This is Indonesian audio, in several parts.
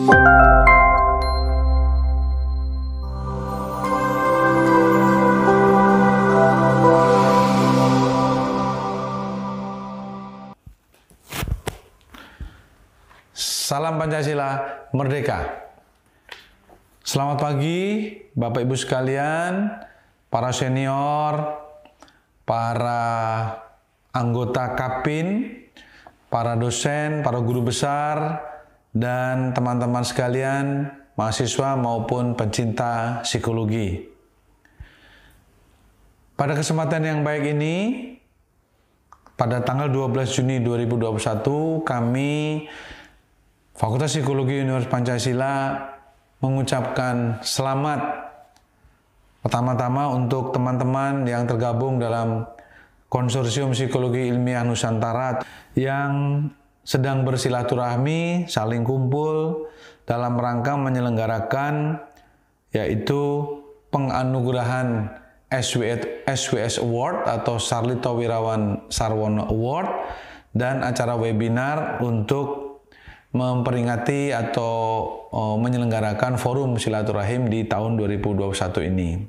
Salam Pancasila Merdeka. Selamat pagi Bapak Ibu sekalian, para senior, para anggota Kapin, para dosen, para guru besar, dan teman-teman sekalian, mahasiswa maupun pencinta psikologi. Pada kesempatan yang baik ini, pada tanggal 12 Juni 2021, kami Fakultas Psikologi Universitas Pancasila mengucapkan selamat pertama-tama untuk teman-teman yang tergabung dalam Konsorsium Psikologi Ilmiah Nusantara yang sedang bersilaturahmi, saling kumpul dalam rangka menyelenggarakan yaitu penganugerahan SWS Award atau Sarlito Wirawan Sarwono Award dan acara webinar untuk memperingati atau menyelenggarakan forum silaturahim di tahun 2021 ini.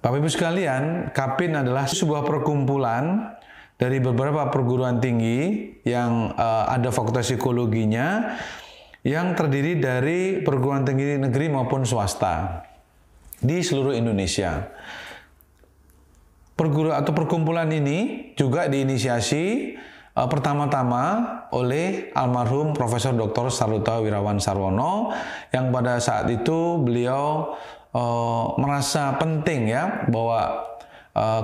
Bapak Ibu sekalian, Kapin adalah sebuah perkumpulan dari beberapa perguruan tinggi yang ada fakultas psikologinya yang terdiri dari perguruan tinggi negeri maupun swasta di seluruh Indonesia. Perkumpulan ini juga diinisiasi pertama-tama oleh almarhum Profesor Dr. Sarlito Wirawan Sarwono yang pada saat itu beliau merasa penting ya bahwa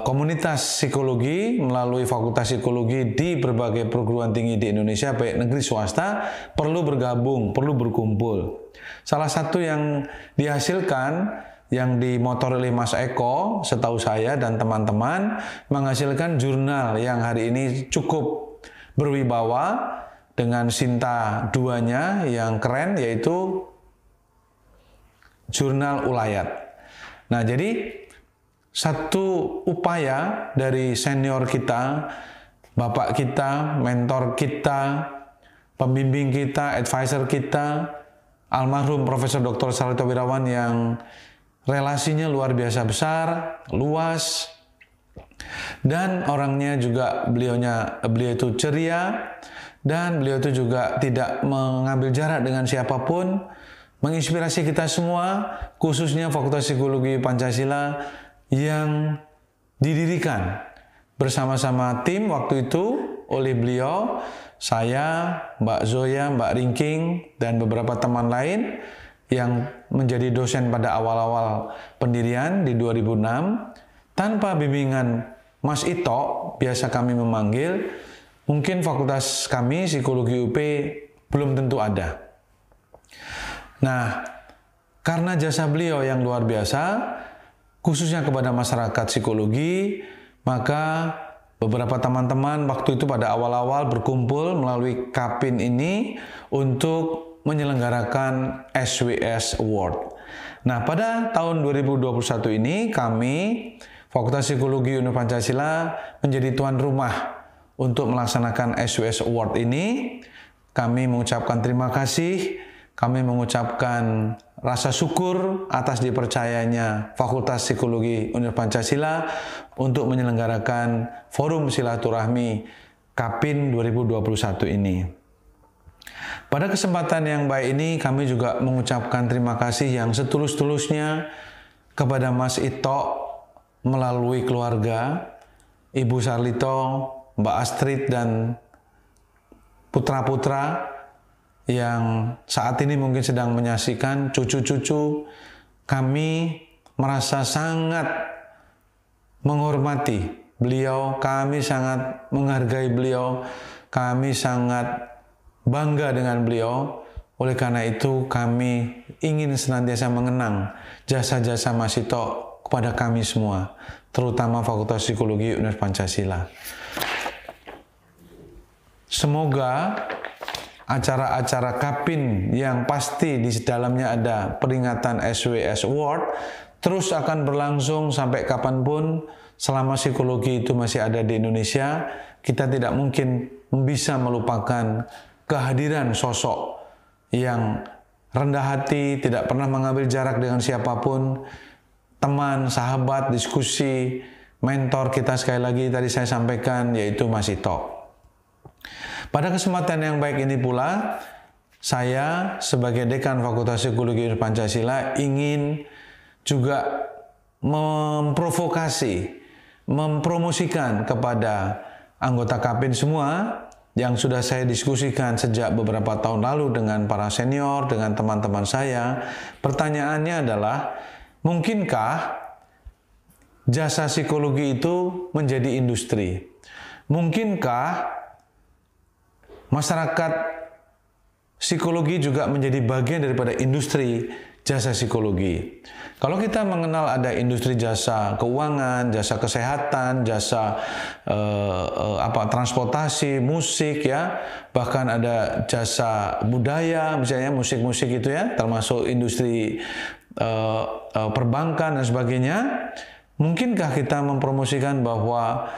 komunitas psikologi melalui fakultas psikologi di berbagai perguruan tinggi di Indonesia baik negeri swasta perlu bergabung, perlu berkumpul. Salah satu yang dihasilkan yang dimotor oleh Mas Eko setahu saya dan teman-teman menghasilkan jurnal yang hari ini cukup berwibawa dengan Sinta 2-nya yang keren yaitu Jurnal Ulayat. Nah, jadi satu upaya dari senior kita, bapak kita, mentor kita, pembimbing kita, advisor kita, almarhum Profesor Dr. Sarlito Wirawan yang relasinya luar biasa besar, luas, dan orangnya juga beliau itu ceria dan beliau itu juga tidak mengambil jarak dengan siapapun, menginspirasi kita semua khususnya Fakultas Psikologi Pancasila yang didirikan bersama-sama tim waktu itu oleh beliau, saya, Mbak Zoya, Mbak Ringking dan beberapa teman lain yang menjadi dosen pada awal-awal pendirian di 2006 tanpa bimbingan Mas Ito, biasa kami memanggil, mungkin fakultas kami, Psikologi UP, belum tentu ada. Nah, karena jasa beliau yang luar biasa, khususnya kepada masyarakat psikologi, maka beberapa teman-teman waktu itu pada awal-awal berkumpul melalui Kapin ini untuk menyelenggarakan SWS Award. Nah, pada tahun 2021 ini kami Fakultas Psikologi Universitas Pancasila menjadi tuan rumah untuk melaksanakan SWS Award ini. Kami mengucapkan terima kasih, kami mengucapkan rasa syukur atas dipercayanya Fakultas Psikologi Universitas Pancasila untuk menyelenggarakan forum silaturahmi Kapin 2021 ini. Pada kesempatan yang baik ini kami juga mengucapkan terima kasih yang setulus-tulusnya kepada Mas Ito melalui keluarga, Ibu Sarlito, Mbak Astrid, dan putra-putra yang saat ini mungkin sedang menyaksikan cucu-cucu. Kami merasa sangat menghormati beliau, kami sangat menghargai beliau, kami sangat bangga dengan beliau. Oleh karena itu kami ingin senantiasa mengenang jasa-jasa Mas Ito kepada kami semua, terutama Fakultas Psikologi Universitas Pancasila. Semoga acara-acara Kapin yang pasti di dalamnya ada peringatan SWS Award terus akan berlangsung sampai kapanpun selama psikologi itu masih ada di Indonesia. Kita tidak mungkin bisa melupakan kehadiran sosok yang rendah hati, tidak pernah mengambil jarak dengan siapapun, teman, sahabat, diskusi, mentor kita sekali lagi tadi saya sampaikan yaitu Mas Ito. Pada kesempatan yang baik ini pula, saya sebagai Dekan Fakultas Psikologi Pancasila ingin juga memprovokasi, mempromosikan kepada anggota Kapin semua yang sudah saya diskusikan sejak beberapa tahun lalu dengan para senior, dengan teman-teman saya. Pertanyaannya adalah, mungkinkah jasa psikologi itu menjadi industri? Mungkinkah masyarakat psikologi juga menjadi bagian daripada industri jasa psikologi? Kalau kita mengenal ada industri jasa keuangan, jasa kesehatan, jasa transportasi, musik ya, bahkan ada jasa budaya, misalnya musik-musik itu ya, termasuk industri perbankan dan sebagainya. Mungkinkah kita mempromosikan bahwa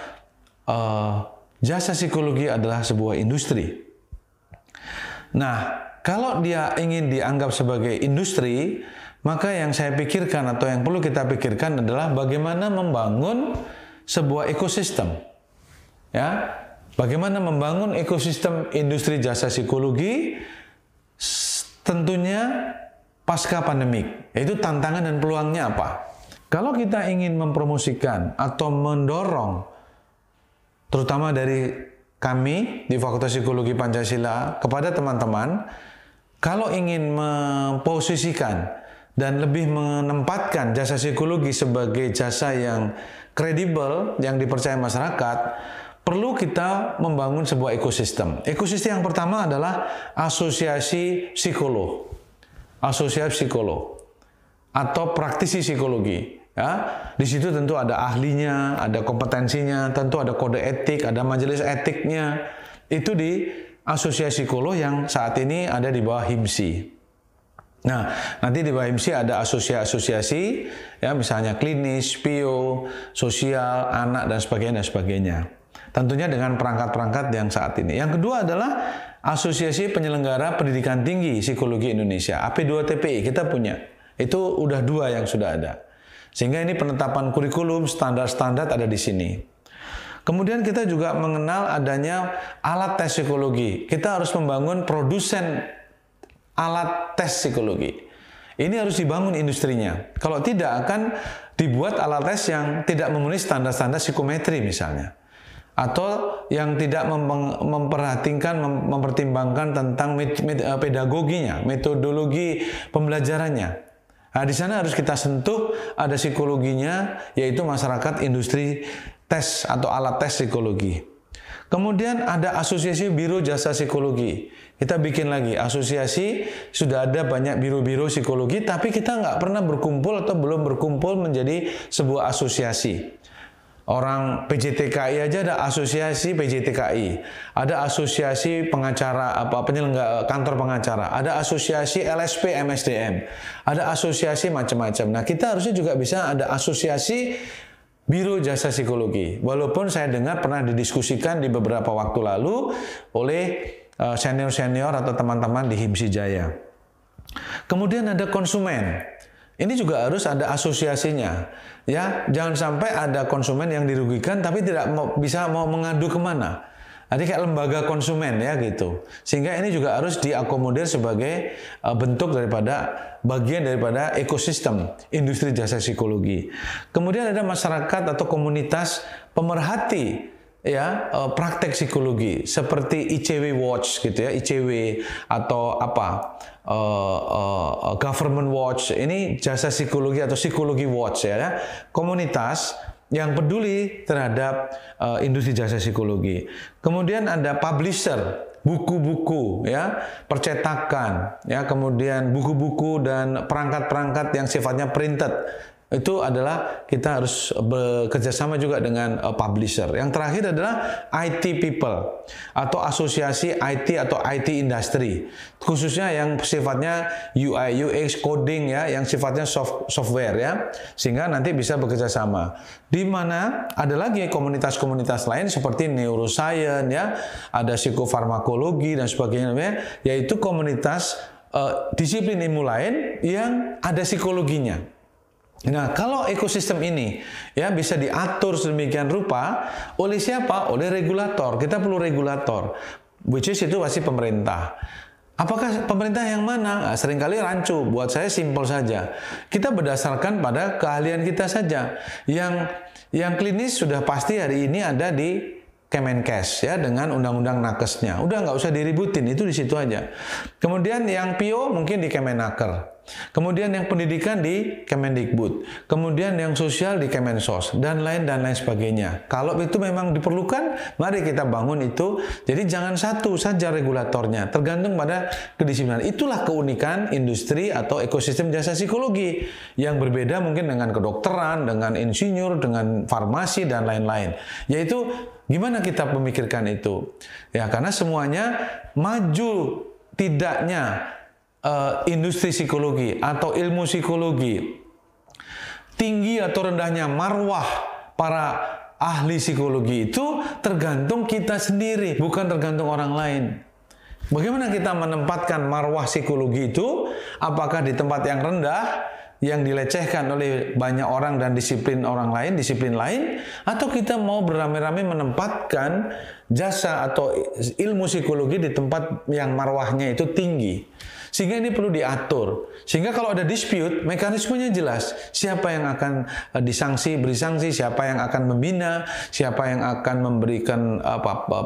jasa psikologi adalah sebuah industri? Nah, kalau dia ingin dianggap sebagai industri, maka yang saya pikirkan atau yang perlu kita pikirkan adalah bagaimana membangun sebuah ekosistem. Ya, bagaimana membangun ekosistem industri jasa psikologi tentunya pasca pandemik. Yaitu tantangan dan peluangnya apa? Kalau kita ingin mempromosikan atau mendorong terutama dari kami di Fakultas Psikologi Pancasila kepada teman-teman, kalau ingin memposisikan dan lebih menempatkan jasa psikologi sebagai jasa yang kredibel, yang dipercaya masyarakat, perlu kita membangun sebuah ekosistem. Ekosistem yang pertama adalah asosiasi psikolog. Asosiasi psikolog atau praktisi psikologi. Ya, di situ tentu ada ahlinya, ada kompetensinya, tentu ada kode etik, ada majelis etiknya. Itu di asosiasi psikolog yang saat ini ada di bawah HIMSI. Nah, nanti di bawah HIMSI ada asosiasi-asosiasi, ya misalnya klinis, PIO, sosial, anak, dan sebagainya. Tentunya dengan perangkat-perangkat yang saat ini. Yang kedua adalah Asosiasi Penyelenggara Pendidikan Tinggi Psikologi Indonesia, AP2TPI, kita punya. Itu udah 2 yang sudah ada. Sehingga ini penetapan kurikulum, standar-standar ada di sini. Kemudian kita juga mengenal adanya alat tes psikologi. Kita harus membangun produsen alat tes psikologi. Ini harus dibangun industrinya. Kalau tidak akan dibuat alat tes yang tidak memenuhi standar-standar psikometri misalnya. Atau yang tidak mempertimbangkan tentang pedagoginya, metodologi pembelajarannya. Nah, di sana harus kita sentuh ada psikologinya, yaitu masyarakat industri tes atau alat tes psikologi. Kemudian ada asosiasi biro jasa psikologi. Kita bikin lagi asosiasi, sudah ada banyak biro-biro psikologi, tapi kita nggak pernah berkumpul atau belum berkumpul menjadi sebuah asosiasi. Orang PJTKI aja ada asosiasi PJTKI, ada asosiasi pengacara penyelenggara kantor pengacara, ada asosiasi LSP MSDM, ada asosiasi macam-macam. Nah, kita harusnya juga bisa ada asosiasi Biro Jasa Psikologi. Walaupun saya dengar pernah didiskusikan di beberapa waktu lalu oleh senior-senior atau teman-teman di HIMSI Jaya. Kemudian ada konsumen. Ini juga harus ada asosiasinya. Ya, jangan sampai ada konsumen yang dirugikan tapi tidak mau mengadu kemana. Jadi kayak lembaga konsumen ya gitu. Sehingga ini juga harus diakomodir sebagai bentuk daripada bagian daripada ekosistem industri jasa psikologi. Kemudian ada masyarakat atau komunitas pemerhati ya praktek psikologi seperti ICW Watch gitu ya, ICW atau Government Watch. Ini jasa psikologi atau psikologi watch ya, komunitas yang peduli terhadap industri jasa psikologi. Kemudian ada publisher, buku-buku ya, percetakan ya, kemudian buku-buku dan perangkat-perangkat yang sifatnya printed. Itu adalah kita harus bekerja sama juga dengan publisher. Yang terakhir adalah IT people atau asosiasi IT atau IT industry, khususnya yang sifatnya UI, UX, coding ya, yang sifatnya software ya, sehingga nanti bisa bekerja sama. Di mana ada lagi komunitas-komunitas lain seperti neuroscience ya, ada psikofarmakologi dan sebagainya, yaitu komunitas disiplin ilmu lain yang ada psikologinya. Nah, kalau ekosistem ini ya bisa diatur sedemikian rupa oleh siapa? Oleh regulator. Kita perlu regulator, which is itu pasti pemerintah. Apakah pemerintah yang mana? Nah, seringkali rancu. Buat saya simpel saja. Kita berdasarkan pada keahlian kita saja. Yang klinis sudah pasti hari ini ada di Kemenkes ya dengan undang-undang nakesnya. Udah nggak usah diributin, itu di situ aja. Kemudian yang PIO mungkin di Kemenaker. Kemudian yang pendidikan di Kemendikbud. Kemudian yang sosial di Kemensos dan lain sebagainya. Kalau itu memang diperlukan, mari kita bangun itu. Jadi jangan satu saja regulatornya, tergantung pada kedisiplinan. Itulah keunikan industri atau ekosistem jasa psikologi yang berbeda mungkin dengan kedokteran, dengan insinyur, dengan farmasi dan lain-lain. Yaitu gimana kita memikirkan itu? Ya, karena semuanya maju tidaknya industri psikologi atau ilmu psikologi, tinggi atau rendahnya marwah para ahli psikologi itu tergantung kita sendiri, bukan tergantung orang lain. Bagaimana kita menempatkan marwah psikologi itu? Apakah di tempat yang rendah, yang dilecehkan oleh banyak orang dan disiplin lain, atau kita mau beramai-ramai menempatkan jasa atau ilmu psikologi di tempat yang marwahnya itu tinggi. Sehingga ini perlu diatur. Sehingga kalau ada dispute, mekanismenya jelas. Siapa yang akan beri sanksi, siapa yang akan membina, siapa yang akan memberikan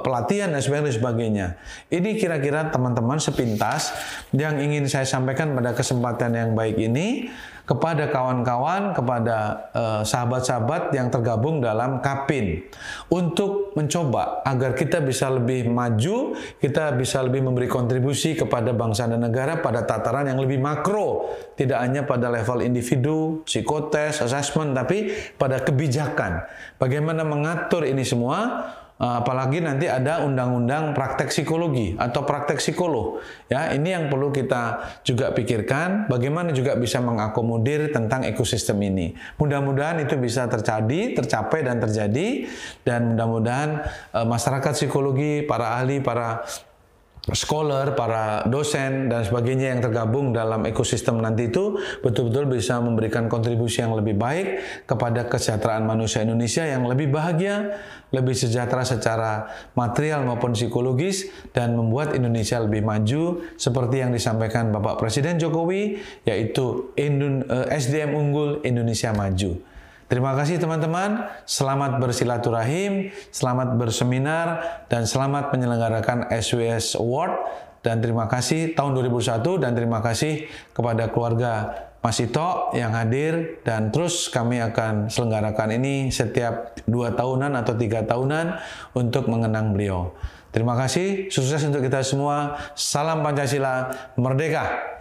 pelatihan dan sebagainya. Ini kira-kira teman-teman sepintas yang ingin saya sampaikan pada kesempatan yang baik ini kepada kawan-kawan, kepada sahabat-sahabat yang tergabung dalam Kapin untuk mencoba agar kita bisa lebih maju, kita bisa lebih memberi kontribusi kepada bangsa dan negara pada tataran yang lebih makro, tidak hanya pada level individu, psikotes, assessment, tapi pada kebijakan. Bagaimana mengatur ini semua? Apalagi nanti ada undang-undang praktek psikologi atau praktek psikolog. Ya, ini yang perlu kita juga pikirkan, bagaimana juga bisa mengakomodir tentang ekosistem ini. Mudah-mudahan itu bisa tercapai dan terjadi, dan mudah-mudahan masyarakat psikologi, para ahli, para scholar, para dosen dan sebagainya yang tergabung dalam ekosistem nanti itu betul-betul bisa memberikan kontribusi yang lebih baik kepada kesejahteraan manusia Indonesia yang lebih bahagia, lebih sejahtera secara material maupun psikologis, dan membuat Indonesia lebih maju seperti yang disampaikan Bapak Presiden Jokowi, yaitu SDM unggul, Indonesia maju. Terima kasih teman-teman, selamat bersilaturahim, selamat berseminar, dan selamat menyelenggarakan SWS Award. Dan terima kasih tahun 2001, dan terima kasih kepada keluarga Mas Ito yang hadir, dan terus kami akan selenggarakan ini setiap 2 tahunan atau 3 tahunan untuk mengenang beliau. Terima kasih, sukses untuk kita semua, salam Pancasila, merdeka!